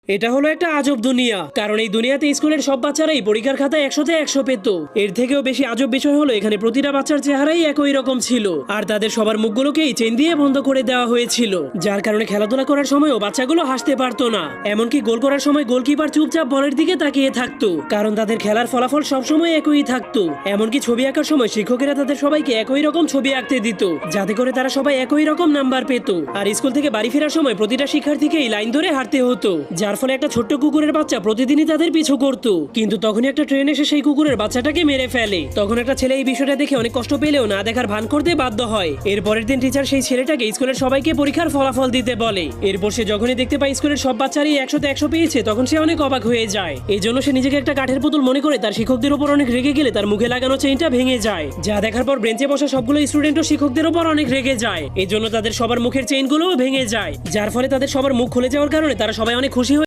এটা হলো একটা আজব দুনিয়া, কারণ এই দুনিয়াতে স্কুলের সব বাচ্চারাই পরীক্ষার খাতায় 100-তে 100 পেত। এর থেকেও বেশি আজব বিষয় হলো এখানে প্রতিটা বাচ্চার চেহারাই একই রকম ছিল, আর তাদের সবার মুখগুলোকেই চেন দিয়ে বন্ধ করে দেওয়া হয়েছিল, যার কারণে খেলাধুলা করার সময়ও বাচ্চাগুলো হাসতে পারতো না। এমনকি গোল করার সময় গোলকিপার চুপচাপ বলের দিকে তাকিয়ে থাকতো, কারণ তাদের খেলার ফলাফল সবসময় একই থাকতো। এমনকি ছবি আঁকার সময় শিক্ষকেরা তাদের সবাইকে একই রকম ছবি আঁকতে দিত, যাতে করে তারা সবাই একই রকম নাম্বার পেত। আর স্কুল থেকে বাড়ি ফেরার সময় প্রতিটা শিক্ষার্থীকেই লাইন ধরে হাঁটতে হতো, যার ফলে একটা ছোট্ট কুকুরের বাচ্চা প্রতিদিনই তাদের পিছু করতো। কিন্তু তখনই একটা ট্রেন এসে সেই কুকুরের বাচ্চাটাকে মেরে ফেলে। তখন একটা ছেলে এই বিষয়টা দেখে অনেক কষ্ট পেলেও না দেখার ভান করতে বাধ্য হয়। এর পরের দিন টিচার সেই ছেলেটাকে স্কুলের সবাইকে পরীক্ষার ফলাফল দিতে বলে। এরপর সে যখনই দেখতে পায় স্কুলের সব বাচ্চারই 100-তে 100 পেয়েছে, তখন সে অনেক অবাক হয়ে যায়। এই জন্য সে নিজেকে একটা কাঠের পুতুল মনে করে তার শিক্ষকদের উপর অনেক রেগে গেলে তার মুখে লাগানো চেইনটা ভেঙে যায়, যা দেখার পর বেঞ্চে বসা সবগুলো স্টুডেন্টও শিক্ষকদের উপর অনেক রেগে যায়। এই জন্য তাদের সবার মুখের চেইনগুলোও ভেঙে যায়, যার ফলে তাদের সবার মুখ খুলে যাওয়ার কারণে তারা সবাই অনেক খুশি হয়।